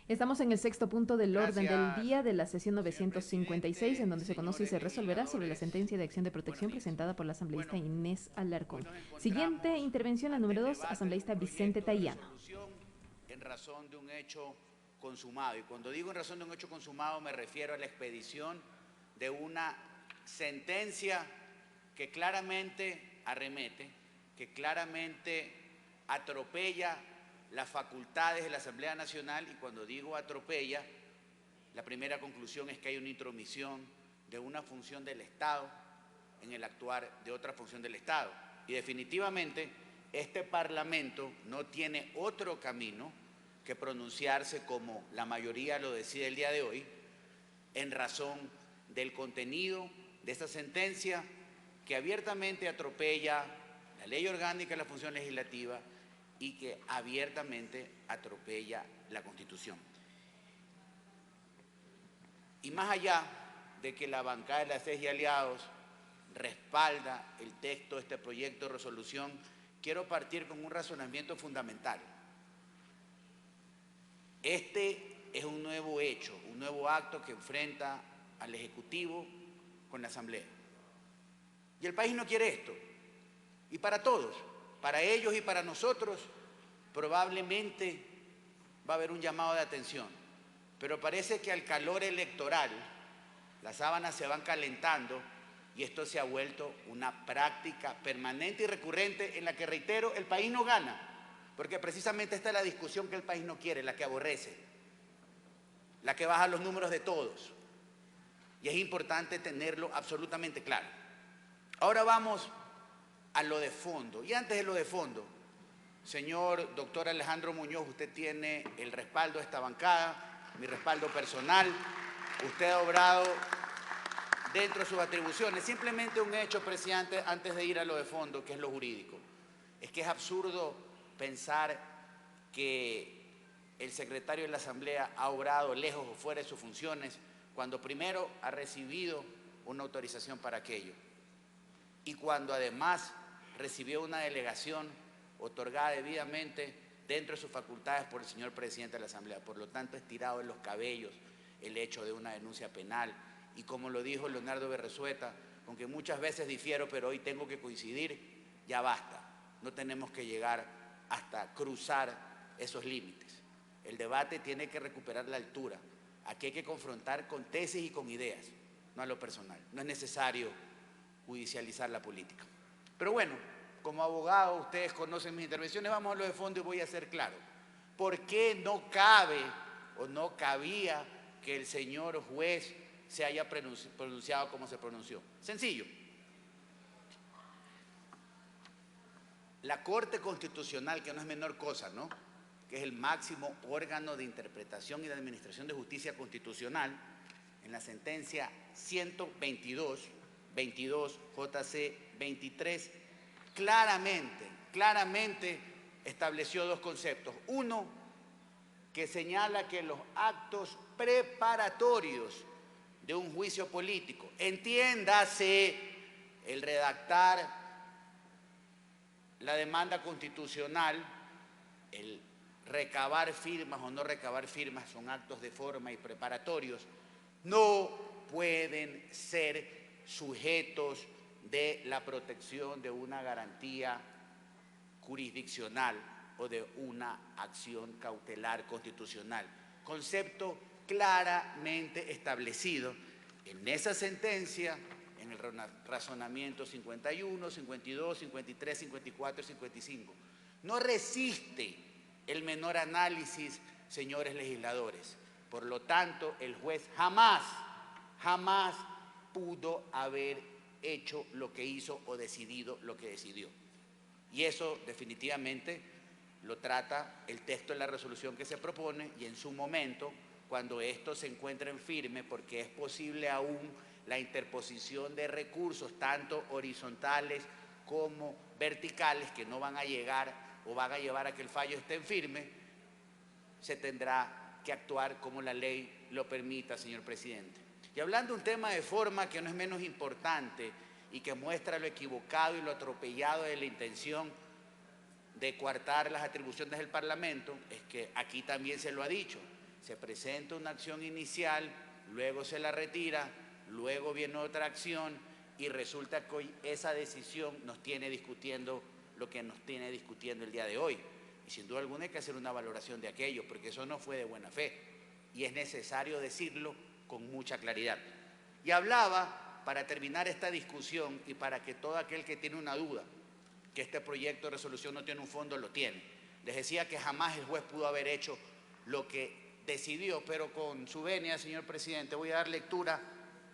Estamos en el sexto punto del orden del Gracias, día de la sesión señor 956, en presidente, donde se conoce y señores se resolverá sobre la legisladores. sentencia de acción de Buenos protección días. presentada por la asambleísta Bueno, Inés hoy Alarcón. nos Siguiente encontramos intervención, la ante número el 2, debate de un asambleísta Vicente proyecto de Tayano. resolución en razón de un hecho consumado. Y cuando digo en razón de un hecho consumado me refiero a la expedición de una sentencia que claramente arremete, que claramente atropella las facultades de la Asamblea Nacional. Y cuando digo atropella, la primera conclusión es que hay una intromisión de una función del Estado en el actuar de otra función del Estado. Y definitivamente este Parlamento no tiene otro camino que pronunciarse como la mayoría lo decide el día de hoy, en razón del contenido de esta sentencia que abiertamente atropella la ley orgánica de la función legislativa y que abiertamente atropella la Constitución. Y más allá de que la bancada de la CES y aliados respalda el texto de este proyecto de resolución, quiero partir con un razonamiento fundamental. Este es un nuevo hecho, un nuevo acto que enfrenta al Ejecutivo con la Asamblea. Y el país no quiere esto. Y para todos, para ellos y para nosotros, probablemente va a haber un llamado de atención. Pero parece que al calor electoral las sábanas se van calentando y esto se ha vuelto una práctica permanente y recurrente en la que, reitero, el país no gana, porque precisamente esta es la discusión que el país no quiere, la que aborrece, la que baja los números de todos. Y es importante tenerlo absolutamente claro. Ahora vamos a lo de fondo. Y antes de lo de fondo, señor doctor Alejandro Muñoz, usted tiene el respaldo de esta bancada, mi respaldo personal. Usted ha obrado dentro de sus atribuciones. Simplemente un hecho, presidente, antes de ir a lo de fondo, que es lo jurídico. Es que es absurdo pensar que el secretario de la Asamblea ha obrado lejos o fuera de sus funciones cuando primero ha recibido una autorización para aquello y cuando además recibió una delegación otorgada debidamente dentro de sus facultades por el señor presidente de la Asamblea. Por lo tanto, es tirado de los cabellos el hecho de una denuncia penal. Y como lo dijo Leonardo Berresueta, con que muchas veces difiero, pero hoy tengo que coincidir, ya basta. No tenemos que llegar hasta cruzar esos límites. El debate tiene que recuperar la altura. Aquí hay que confrontar con tesis y con ideas, no a lo personal. No es necesario judicializar la política. Pero bueno, como abogado, ustedes conocen mis intervenciones, vamos a lo de fondo y voy a ser claro. ¿Por qué no cabe o no cabía que el señor juez se haya pronunciado como se pronunció? Sencillo. La Corte Constitucional, que no es menor cosa, ¿no?, que es el máximo órgano de interpretación y de administración de justicia constitucional, en la sentencia 122, 22 JC 23, claramente estableció dos conceptos. Uno, que señala que los actos preparatorios de un juicio político, entiéndase el redactar la demanda constitucional, el recabar firmas o no recabar firmas, son actos de forma y preparatorios, no pueden ser sujetos de la protección de una garantía jurisdiccional o de una acción cautelar constitucional. Concepto claramente establecido en esa sentencia, en el razonamiento 51, 52, 53, 54 y 55. No resiste el menor análisis, señores legisladores. Por lo tanto, el juez jamás pudo haber hecho lo que hizo o decidido lo que decidió. Y eso definitivamente lo trata el texto de la resolución que se propone, y en su momento, cuando esto se encuentre en firme, porque es posible aún la interposición de recursos, tanto horizontales como verticales, que no van a llegar o van a llevar a que el fallo esté en firme, se tendrá que actuar como la ley lo permita, señor presidente. Y hablando de un tema de forma que no es menos importante y que muestra lo equivocado y lo atropellado de la intención de coartar las atribuciones del Parlamento, es que aquí también se lo ha dicho, se presenta una acción inicial, luego se la retira, luego viene otra acción y resulta que hoy esa decisión nos tiene discutiendo lo que nos tiene discutiendo el día de hoy. Y sin duda alguna hay que hacer una valoración de aquello, porque eso no fue de buena fe y es necesario decirlo con mucha claridad. Y hablaba, para terminar esta discusión y para que todo aquel que tiene una duda, que este proyecto de resolución no tiene un fondo, lo tiene. Les decía que jamás el juez pudo haber hecho lo que decidió, pero con su venia, señor presidente, voy a dar lectura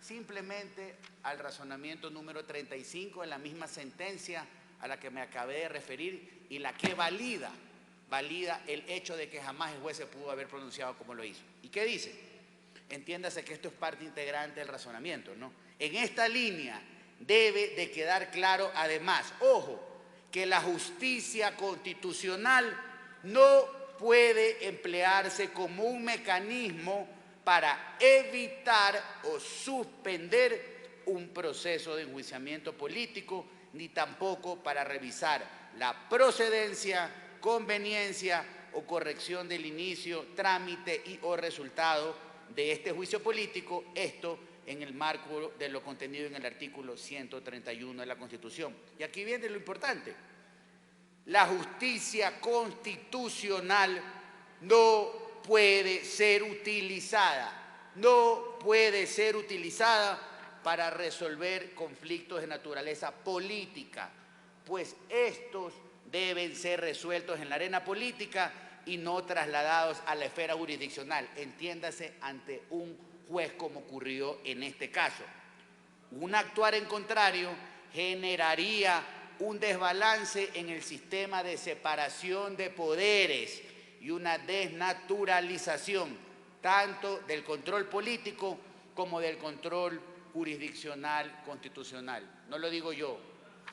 simplemente al razonamiento número 35 de la misma sentencia a la que me acabé de referir y la que valida el hecho de que jamás el juez se pudo haber pronunciado como lo hizo. ¿Y qué dice? Entiéndase que esto es parte integrante del razonamiento, ¿no? En esta línea debe de quedar claro, además, ojo, que la justicia constitucional no puede emplearse como un mecanismo para evitar o suspender un proceso de enjuiciamiento político, ni tampoco para revisar la procedencia, conveniencia o corrección del inicio, trámite y o resultado de este juicio político, esto en el marco de lo contenido en el artículo 131 de la Constitución. Y aquí viene lo importante. La justicia constitucional no puede ser utilizada para resolver conflictos de naturaleza política, pues estos deben ser resueltos en la arena política y no trasladados a la esfera jurisdiccional, entiéndase ante un juez como ocurrió en este caso. Un actuar en contrario generaría un desbalance en el sistema de separación de poderes y una desnaturalización tanto del control político como del control jurisdiccional constitucional. No lo digo yo,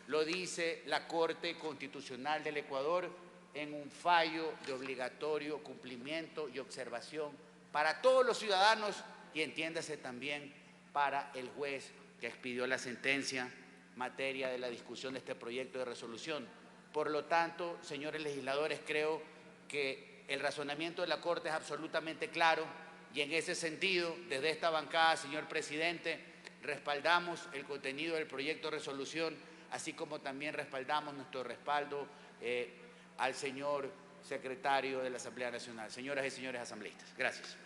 lo dice la Corte Constitucional del Ecuador en un fallo de obligatorio cumplimiento y observación para todos los ciudadanos y entiéndase también para el juez que expidió la sentencia materia de la discusión de este proyecto de resolución. Por lo tanto, señores legisladores, creo que el razonamiento de la Corte es absolutamente claro y en ese sentido, desde esta bancada, señor presidente, respaldamos el contenido del proyecto de resolución, así como también respaldamos nuestro respaldo al señor secretario de la Asamblea Nacional. Señoras y señores asambleístas, gracias.